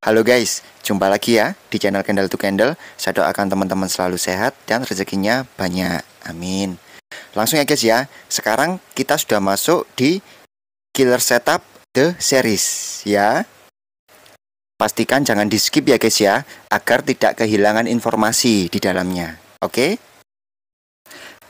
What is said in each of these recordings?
Halo guys, jumpa lagi ya di channel Candle to Candle. Saya doakan teman-teman selalu sehat dan rezekinya banyak. Amin. Langsung ya guys ya. Sekarang kita sudah masuk di Killer Setup The Series ya. Pastikan jangan di skip ya guys ya, agar tidak kehilangan informasi di dalamnya. Oke?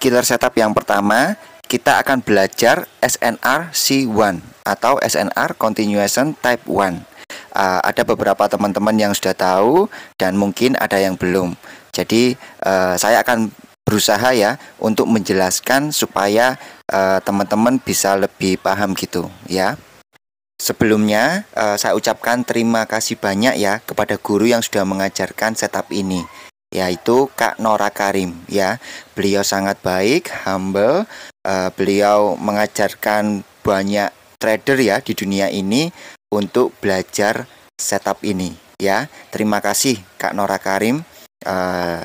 Killer Setup yang pertama, kita akan belajar SNR C1 atau SNR Continuation Type 1. Ada beberapa teman-teman yang sudah tahu dan mungkin ada yang belum. Jadi saya akan berusaha ya untuk menjelaskan supaya teman-teman bisa lebih paham gitu ya. Sebelumnya saya ucapkan terima kasih banyak ya kepada guru yang sudah mengajarkan setup ini, yaitu Kak Nora Karim ya. Beliau sangat baik, humble. Beliau mengajarkan banyak trader ya di dunia ini untuk belajar setup ini ya. Terima kasih Kak Nora Karim.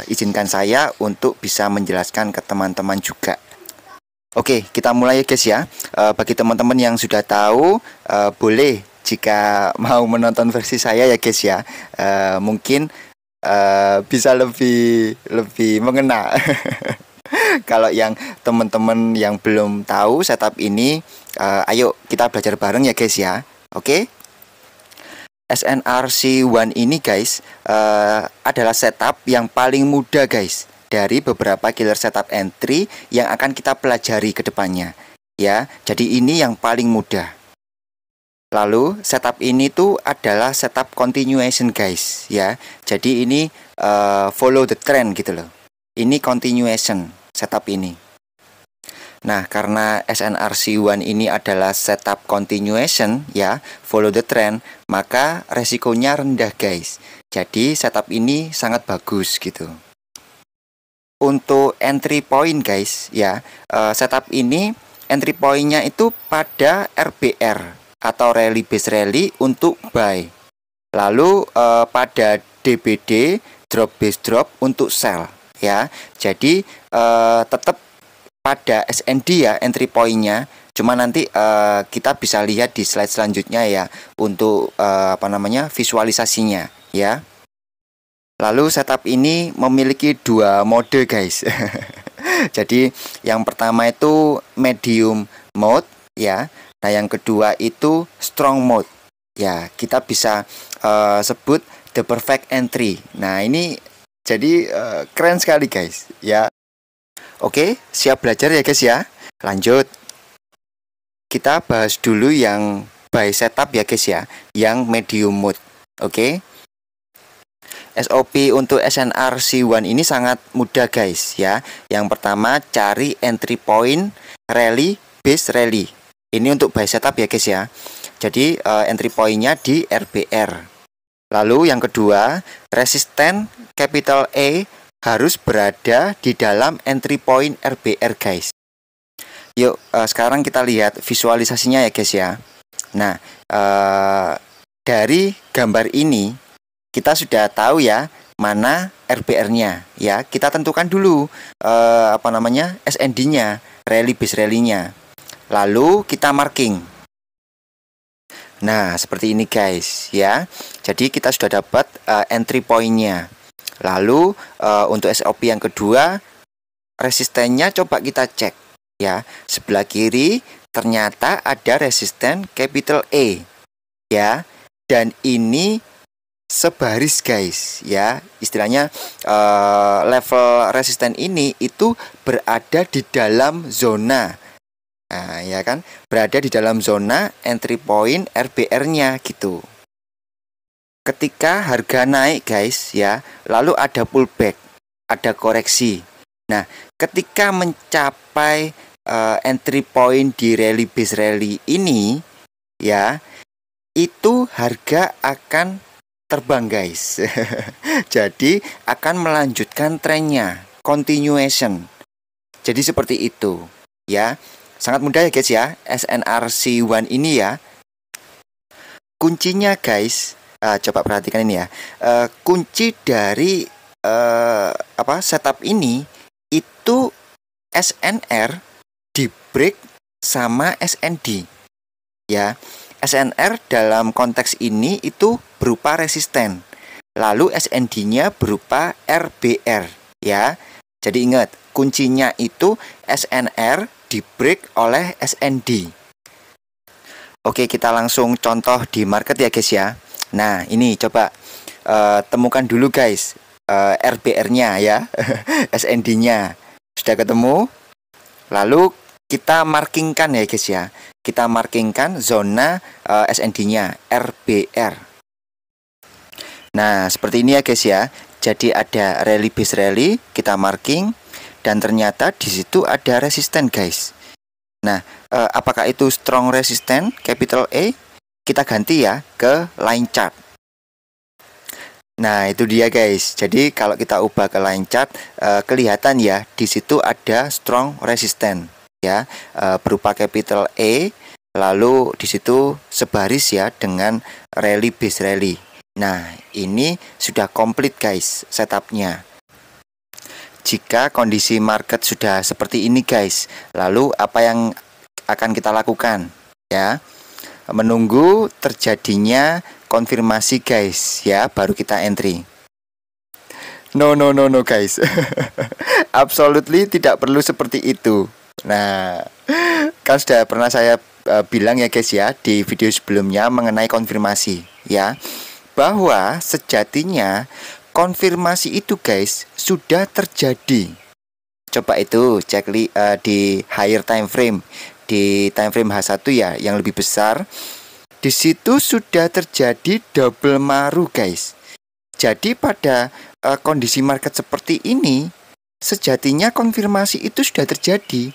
Izinkan saya untuk bisa menjelaskan ke teman-teman juga. Oke, kita mulai guys ya. Bagi teman-teman yang sudah tahu, boleh jika mau menonton versi saya ya guys ya. Mungkin bisa lebih mengena. Kalau yang teman-teman yang belum tahu setup ini, ayo kita belajar bareng ya guys ya. Oke. SNRC1 ini guys adalah setup yang paling mudah guys dari beberapa killer setup entry yang akan kita pelajari ke depannya ya. Jadi ini yang paling mudah. Lalu setup ini tuh adalah setup continuation guys ya. Jadi ini follow the trend gitu loh. Ini continuation setup ini. Nah, karena SNRC1 ini adalah setup continuation ya, follow the trend, maka resikonya rendah guys. Jadi setup ini sangat bagus gitu. Untuk entry point guys ya, setup ini entry pointnya itu pada RBR atau rally base rally untuk buy. Lalu pada DBD drop base drop untuk sell ya. Jadi tetap pada SND ya entry pointnya. Cuma nanti kita bisa lihat di slide selanjutnya ya untuk visualisasinya ya. Lalu setup ini memiliki dua mode guys. Jadi yang pertama itu medium mode ya. Nah yang kedua itu strong mode ya. Kita bisa sebut the perfect entry. Nah ini jadi keren sekali guys ya. Oke, siap belajar ya guys ya. Lanjut. Kita bahas dulu yang buy setup ya guys ya, yang medium mode. Oke. SOP untuk SNRC1 ini sangat mudah guys ya. Yang pertama cari entry point rally base rally. Ini untuk buy setup ya guys ya. Jadi entry pointnya di RBR. Lalu yang kedua, resisten capital A harus berada di dalam entry point RBR guys. Yuk sekarang kita lihat visualisasinya ya guys ya. Nah dari gambar ini kita sudah tahu ya mana RBR-nya ya. Kita tentukan dulu SND-nya, rally base rally-nya. Lalu kita marking. Nah, seperti ini guys ya. Jadi kita sudah dapat entry point-nya. Lalu untuk SOP yang kedua, resistennya coba kita cek ya. Sebelah kiri ternyata ada resisten capital A ya. Dan ini sebaris guys ya. Istilahnya level resisten ini itu berada di dalam zona. Nah, ya kan? Berada di dalam zona entry point RBR-nya gitu. Ketika harga naik guys ya, lalu ada pullback, ada koreksi. Nah, ketika mencapai entry point di rally base rally ini ya, itu harga akan terbang guys. Jadi akan melanjutkan trennya, continuation. Jadi seperti itu ya. Sangat mudah ya guys ya, SNRC1 ini ya. Kuncinya guys, coba perhatikan ini ya. Kunci dari setup ini itu SNR di break sama SND ya. SNR dalam konteks ini itu berupa resisten. Lalu SND-nya berupa RBR ya. Jadi ingat, kuncinya itu SNR di break oleh SND. Oke, kita langsung contoh di market ya guys ya. Nah, ini coba temukan dulu guys RBR-nya ya. SND-nya sudah ketemu. Lalu kita markingkan ya guys ya. Kita markingkan zona SND-nya RBR. Nah, seperti ini ya guys ya. Jadi ada rally base rally, kita marking dan ternyata di situ ada resisten guys. Nah, apakah itu strong resisten capital A? Kita ganti ya ke line chart. Nah, itu dia guys. Jadi kalau kita ubah ke line chart, kelihatan ya di situ ada strong resisten ya, berupa capital A. Lalu di situ sebaris ya dengan rally base rally. Nah, ini sudah komplit guys setupnya. Jika kondisi market sudah seperti ini guys, lalu apa yang akan kita lakukan? Ya, menunggu terjadinya konfirmasi guys ya, baru kita entry. No guys. Absolutely tidak perlu seperti itu. Nah, kan sudah pernah saya bilang ya guys ya di video sebelumnya mengenai konfirmasi ya, bahwa sejatinya konfirmasi itu guys sudah terjadi. Coba itu cek di higher time frame, di time frame H1 ya yang lebih besar. Di situ sudah terjadi double maru guys. Jadi pada kondisi market seperti ini, sejatinya konfirmasi itu sudah terjadi.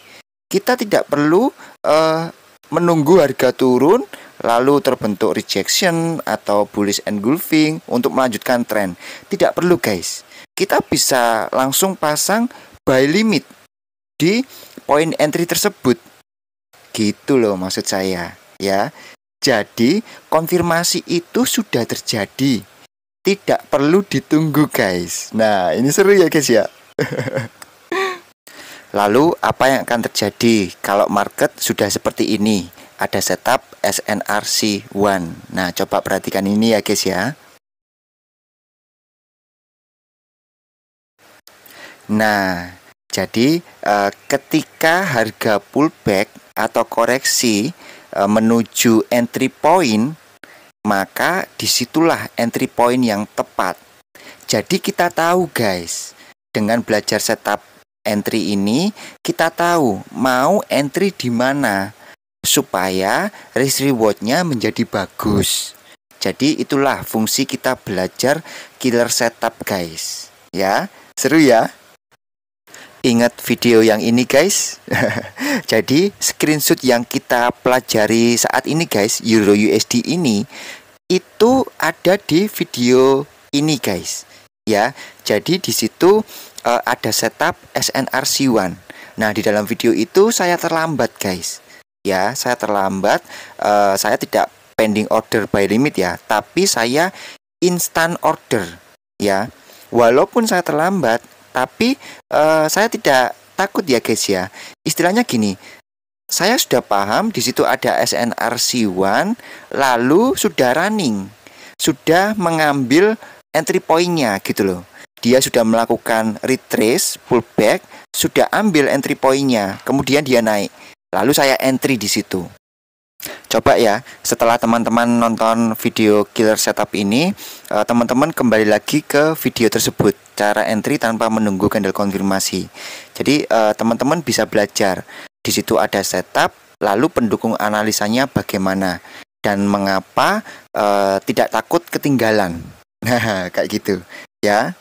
Kita tidak perlu menunggu harga turun lalu terbentuk rejection atau bullish engulfing untuk melanjutkan tren. Tidak perlu guys. Kita bisa langsung pasang buy limit di poin entry tersebut. Gitu loh maksud saya ya. Jadi konfirmasi itu sudah terjadi. Tidak perlu ditunggu guys. Nah, ini seru ya guys ya. Lalu apa yang akan terjadi kalau market sudah seperti ini? Ada setup SNRC1. Nah, coba perhatikan ini ya guys ya. Nah, jadi ketika harga pullback atau koreksi menuju entry point, maka disitulah entry point yang tepat. Jadi kita tahu guys, dengan belajar setup entry ini, kita tahu mau entry di mana supaya risk rewardnya menjadi bagus. Jadi itulah fungsi kita belajar killer setup guys. Ya, seru ya. Ingat video yang ini guys. Jadi screenshot yang kita pelajari saat ini guys, Euro USD ini, itu ada di video ini guys. Ya, jadi di situ ada setup SNRC1. Nah, di dalam video itu saya terlambat guys. Ya, saya terlambat. Saya tidak pending order buy limit ya, tapi saya instant order ya. Walaupun saya terlambat, tapi saya tidak takut ya guys ya. Istilahnya gini, saya sudah paham di situ ada SNRC1, lalu sudah running, sudah mengambil entry point-nya gitu loh. Dia sudah melakukan retrace, pullback, sudah ambil entry point-nya, kemudian dia naik. Lalu saya entry di situ. Coba ya, setelah teman-teman nonton video killer setup ini, teman-teman kembali lagi ke video tersebut, cara entry tanpa menunggu candle konfirmasi. Jadi teman-teman bisa belajar. Di situ ada setup, lalu pendukung analisanya bagaimana dan mengapa tidak takut ketinggalan. Nah, kayak gitu ya.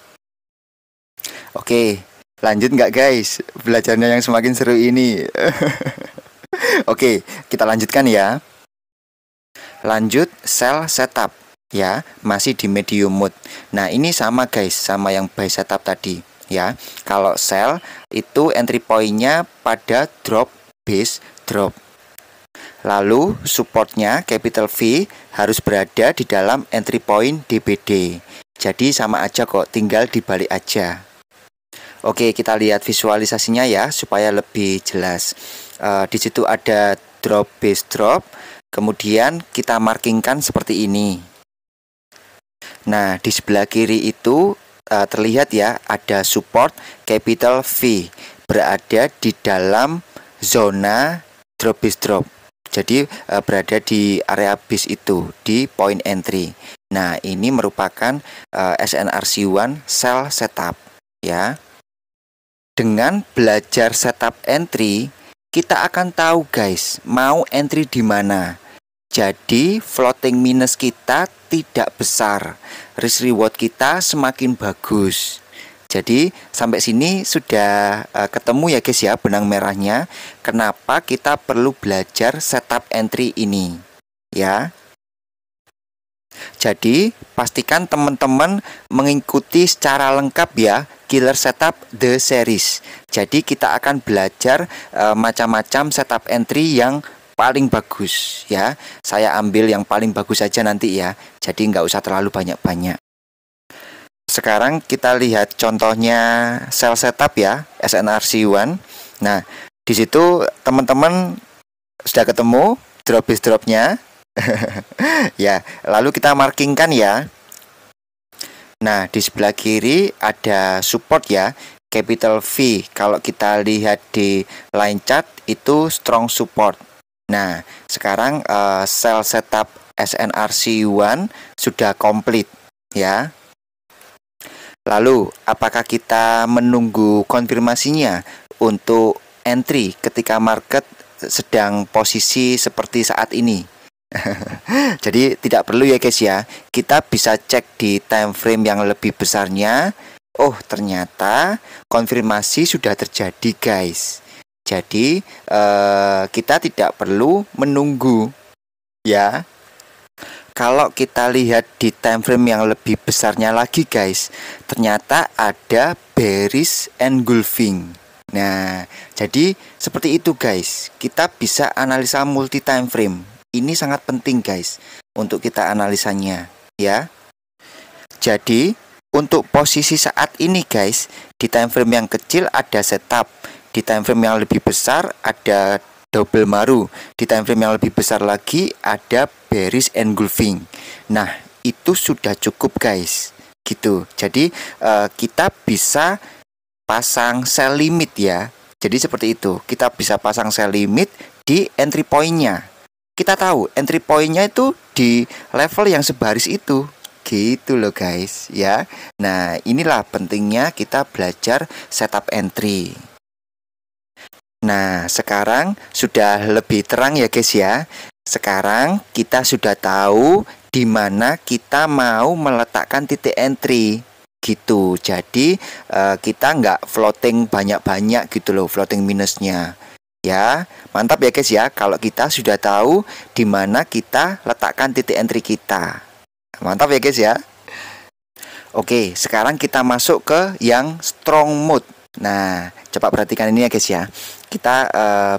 Oke, lanjut nggak guys? Belajarnya yang semakin seru ini. Oke, kita lanjutkan ya. Lanjut sell setup ya, masih di medium mode. Nah, ini sama guys, sama yang buy setup tadi ya. Kalau sell itu entry point-nya pada drop base drop. Lalu supportnya capital V harus berada di dalam entry point DBD. Jadi sama aja kok, tinggal dibalik aja. Oke, kita lihat visualisasinya ya supaya lebih jelas. Di situ ada drop base drop, Kemudian kita markingkan seperti ini. Nah, di sebelah kiri itu terlihat ya, ada support capital V berada di dalam zona drop bis drop. Jadi berada di area bis itu, di point entry. Nah, ini merupakan SNRC1 sell setup ya. Dengan belajar setup entry, kita akan tahu guys, mau entry di mana. Jadi floating minus kita tidak besar, risk reward kita semakin bagus. Jadi sampai sini sudah ketemu ya guys ya benang merahnya. Kenapa kita perlu belajar setup entry ini ya. Jadi pastikan teman-teman mengikuti secara lengkap ya Killer Setup The Series. Jadi kita akan belajar macam-macam setup entry yang paling bagus ya. Saya ambil yang paling bagus saja nanti ya. Jadi nggak usah terlalu banyak-banyak. Sekarang kita lihat contohnya sell setup ya, SNRC1. Nah, di situ teman-teman sudah ketemu drop bis dropnya. Ya, lalu kita markingkan ya. Nah, di sebelah kiri ada support ya, capital V. Kalau kita lihat di line chart itu strong support. Nah, sekarang sell setup SNRC1 sudah komplit ya. Lalu, apakah kita menunggu konfirmasinya untuk entry ketika market sedang posisi seperti saat ini? Jadi tidak perlu ya guys ya. Kita bisa cek di time frame yang lebih besarnya. Oh, ternyata konfirmasi sudah terjadi guys. Jadi kita tidak perlu menunggu ya. Kalau kita lihat di time frame yang lebih besarnya lagi guys, ternyata ada bearish engulfing. Nah, jadi seperti itu guys. Kita bisa analisa multi time frame. Ini sangat penting guys untuk kita analisanya ya. Jadi untuk posisi saat ini guys, di time frame yang kecil ada setup, di time frame yang lebih besar ada double maru, di time frame yang lebih besar lagi ada bearish engulfing. Nah, itu sudah cukup guys gitu. Jadi kita bisa pasang sell limit ya. Jadi seperti itu, kita bisa pasang sell limit di entry point-nya. Kita tahu entry point-nya itu di level yang sebaris itu. Gitu loh guys ya. Nah, inilah pentingnya kita belajar setup entry. Nah, sekarang sudah lebih terang ya guys ya. Sekarang kita sudah tahu di mana kita mau meletakkan titik entry gitu. Jadi kita nggak floating banyak-banyak gitu loh, floating minusnya. Ya, mantap ya guys ya. Kalau kita sudah tahu di mana kita letakkan titik entry kita. Mantap ya guys ya. Oke, sekarang kita masuk ke yang strong mode. Nah, coba perhatikan ini ya guys ya. Kita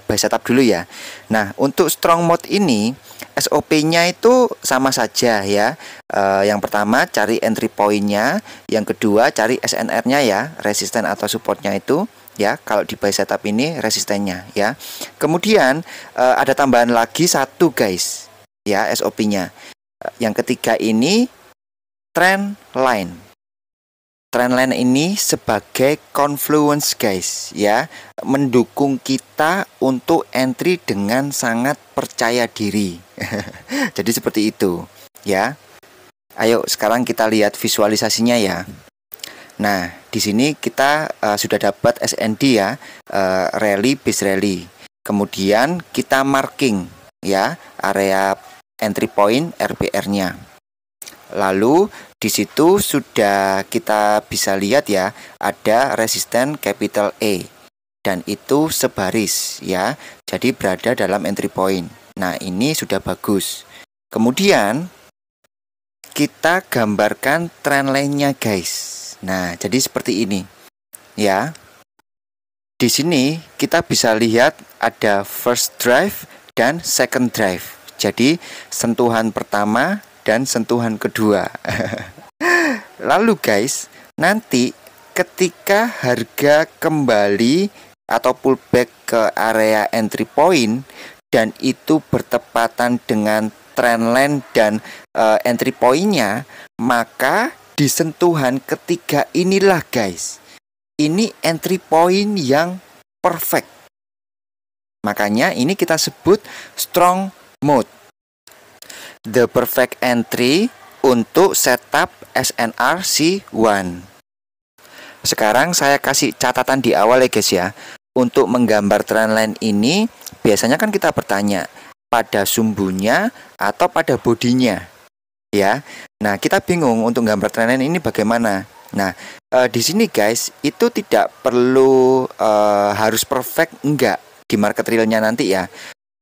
buy setup dulu ya. Nah, untuk strong mode ini SOP-nya itu sama saja ya. Yang pertama cari entry point-nya, yang kedua cari SNR-nya ya, resisten atau supportnya itu ya. Kalau di buy setup ini resistennya ya. Kemudian ada tambahan lagi satu guys ya SOP-nya. Yang ketiga ini trend line. Trendline ini sebagai confluence guys ya, mendukung kita untuk entry dengan sangat percaya diri. Jadi seperti itu ya. Ayo sekarang kita lihat visualisasinya ya. Nah, di sini kita sudah dapat SND ya, rally base rally. Kemudian kita marking ya area entry point RPR-nya. Lalu di situ sudah kita bisa lihat ya, ada resisten capital A dan itu sebaris ya. Jadi berada dalam entry point. Nah, ini sudah bagus. Kemudian kita gambarkan trendline-nya guys. Nah, jadi seperti ini. Ya. Di sini kita bisa lihat ada first drive dan second drive. Jadi sentuhan pertama dan sentuhan kedua. Lalu guys, nanti ketika harga kembali atau pullback ke area entry point, dan itu bertepatan dengan trendline dan entry point-nya, maka di sentuhan ketiga inilah guys, ini entry point yang perfect. Makanya ini kita sebut strong mode. The perfect entry untuk setup SNR C1. Sekarang saya kasih catatan di awal ya guys ya. Untuk menggambar trendline ini biasanya kan kita bertanya pada sumbunya atau pada bodinya, ya. Nah, kita bingung untuk gambar trendline ini bagaimana. Nah, di sini guys itu tidak perlu harus perfect, enggak. Di market realnya nanti ya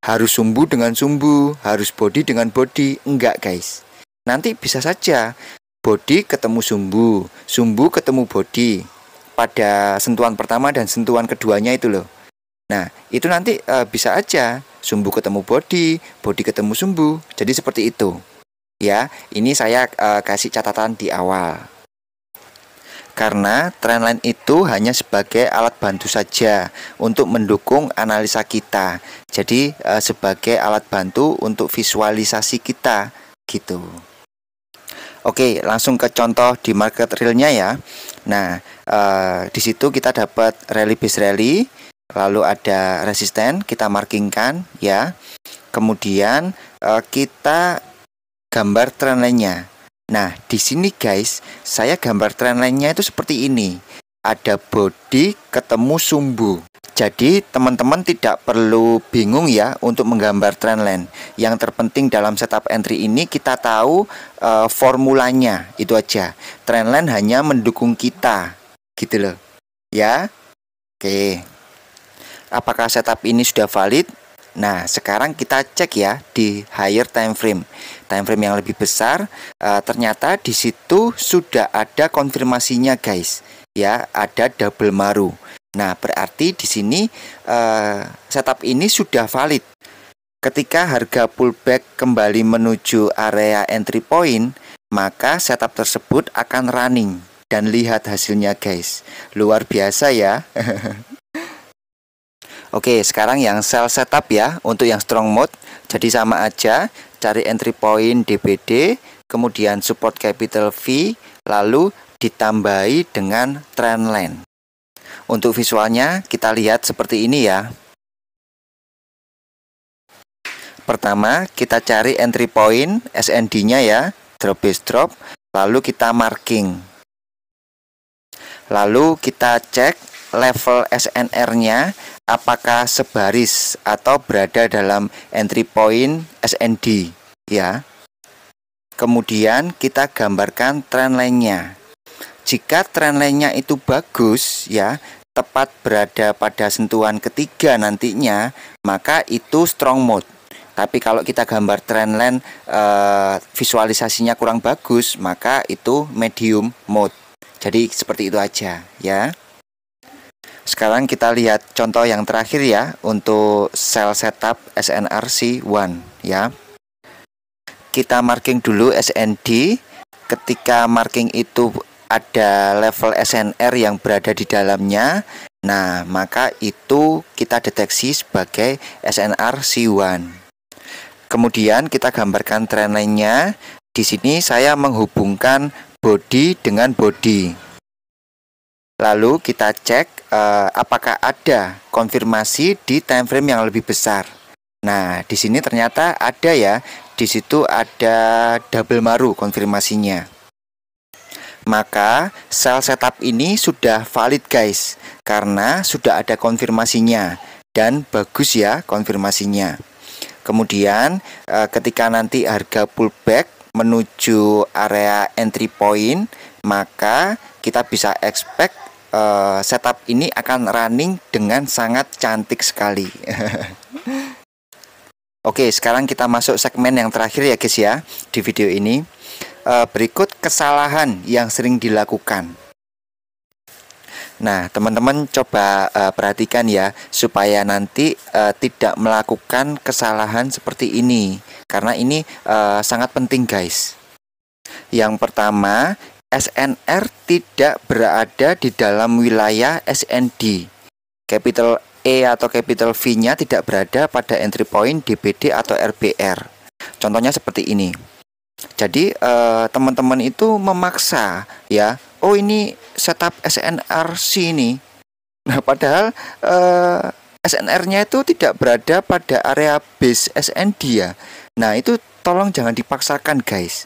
harus sumbu dengan sumbu, harus body dengan body, enggak guys. Nanti bisa saja body ketemu sumbu, sumbu ketemu body pada sentuhan pertama dan sentuhan keduanya itu loh. Nah, itu nanti bisa aja sumbu ketemu body, body ketemu sumbu. Jadi seperti itu. Ya, ini saya kasih catatan di awal. Karena trendline itu hanya sebagai alat bantu saja untuk mendukung analisa kita. Jadi sebagai alat bantu untuk visualisasi kita gitu. Oke, langsung ke contoh di market realnya ya. Nah, di situ kita dapat rally base rally, lalu ada resisten, kita markingkan ya. Kemudian kita gambar trendline-nya. Nah, di sini guys, saya gambar trendline-nya itu seperti ini. Ada body ketemu sumbu. Jadi, teman-teman tidak perlu bingung ya untuk menggambar trendline. Yang terpenting dalam setup entry ini kita tahu formulanya, itu aja. Trendline hanya mendukung kita, gitu loh. Ya. Oke. Apakah setup ini sudah valid? Nah, sekarang kita cek ya di higher time frame yang lebih besar. Ternyata di situ sudah ada konfirmasinya guys. Ya, ada double maru. Nah, berarti di sini setup ini sudah valid. Ketika harga pullback kembali menuju area entry point, maka setup tersebut akan running. Dan lihat hasilnya guys, luar biasa ya. Oke, sekarang yang sell setup ya, untuk yang strong mode. Jadi sama aja, cari entry point DBD, kemudian support capital V, lalu ditambahi dengan trendline. Untuk visualnya kita lihat seperti ini ya. Pertama, kita cari entry point SND-nya ya, drop base drop, lalu kita marking. Lalu kita cek level SNR-nya apakah sebaris atau berada dalam entry point SND ya. Kemudian kita gambarkan trendline-nya. Jika trendline-nya itu bagus ya, tepat berada pada sentuhan ketiga nantinya, maka itu strong mode. Tapi kalau kita gambar trendline visualisasinya kurang bagus, maka itu medium mode. Jadi seperti itu aja ya. Sekarang kita lihat contoh yang terakhir ya, untuk sell setup SNRC1 ya. Kita marking dulu SND. Ketika marking itu ada level SNR yang berada di dalamnya, nah maka itu kita deteksi sebagai SNRC1. Kemudian kita gambarkan trendline-nya. Di sini saya menghubungkan body dengan body. Lalu kita cek apakah ada konfirmasi di time frame yang lebih besar. Nah, di sini ternyata ada ya. Di situ ada double maru konfirmasinya. Maka sell setup ini sudah valid guys, karena sudah ada konfirmasinya dan bagus ya konfirmasinya. Kemudian ketika nanti harga pullback menuju area entry point, maka kita bisa expect setup ini akan running dengan sangat cantik sekali. Oke, sekarang kita masuk segmen yang terakhir ya guys ya di video ini. Berikut kesalahan yang sering dilakukan. Nah, teman-teman coba perhatikan ya, supaya nanti tidak melakukan kesalahan seperti ini, karena ini sangat penting guys. Yang pertama, SNR tidak berada di dalam wilayah SND. Capital E atau capital V-nya tidak berada pada entry point DBD atau RBR. Contohnya seperti ini. Jadi teman-teman itu memaksa ya, oh ini setup SNRC ini. Nah, padahal SNR-nya itu tidak berada pada area base SND ya. Nah, itu tolong jangan dipaksakan guys.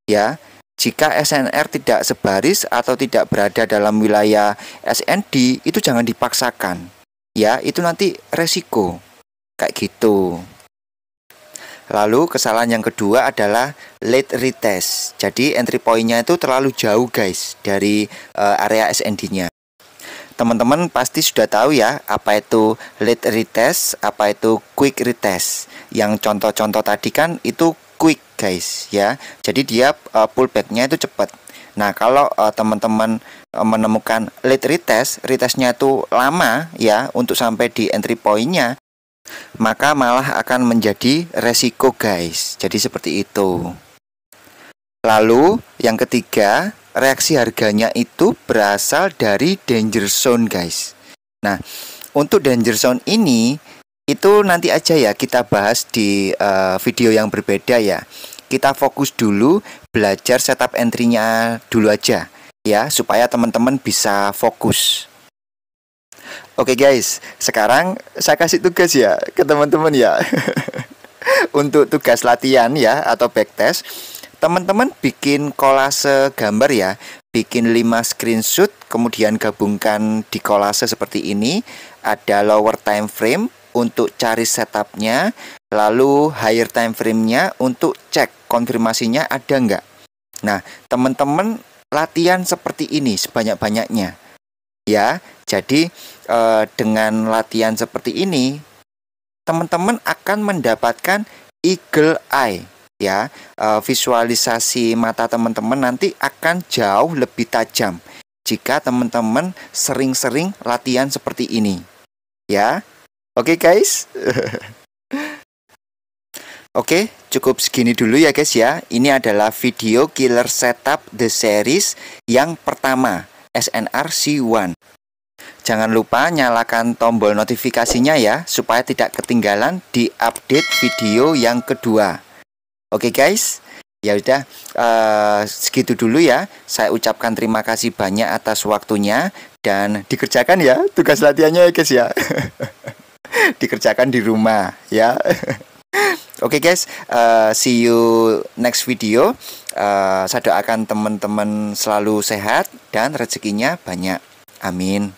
Ya, jika SNR tidak sebaris atau tidak berada dalam wilayah SND, itu jangan dipaksakan. Ya, itu nanti resiko. Kayak gitu. Lalu kesalahan yang kedua adalah late retest. Jadi entry point-nya itu terlalu jauh guys dari area SND-nya. Teman-teman pasti sudah tahu ya apa itu late retest, apa itu quick retest. Yang contoh-contoh tadi kan itu quick guys ya. Jadi dia pullback-nya itu cepat. Nah, kalau teman-teman menemukan late retest, retestnya itu lama ya untuk sampai di entry point-nya, maka malah akan menjadi resiko guys. Jadi seperti itu. Lalu yang ketiga, reaksi harganya itu berasal dari danger zone guys. Nah, untuk danger zone ini itu nanti aja ya kita bahas di video yang berbeda ya. Kita fokus dulu belajar setup entry-nya dulu aja ya, supaya teman-teman bisa fokus. Oke guys, sekarang saya kasih tugas ya ke teman-teman ya. Untuk tugas latihan ya atau backtest, teman-teman bikin kolase gambar ya, bikin 5 screenshot, kemudian gabungkan di kolase seperti ini. Ada lower time frame untuk cari setupnya, lalu higher time frame-nya untuk cek konfirmasinya ada nggak. Nah, teman-teman latihan seperti ini sebanyak-banyaknya ya. Jadi dengan latihan seperti ini, teman-teman akan mendapatkan eagle eye ya. Visualisasi mata teman-teman nanti akan jauh lebih tajam jika teman-teman sering-sering latihan seperti ini ya. Oke guys. Oke, cukup segini dulu ya guys ya. Ini adalah video killer setup the series yang pertama, SNRC1. Jangan lupa nyalakan tombol notifikasinya ya, supaya tidak ketinggalan di update video yang kedua. Oke guys, ya udah segitu dulu ya. Saya ucapkan terima kasih banyak atas waktunya, dan dikerjakan ya tugas latihannya ya guys ya. Dikerjakan di rumah ya. Oke guys, see you next video. Saya doakan teman-teman selalu sehat dan rezekinya banyak. Amin.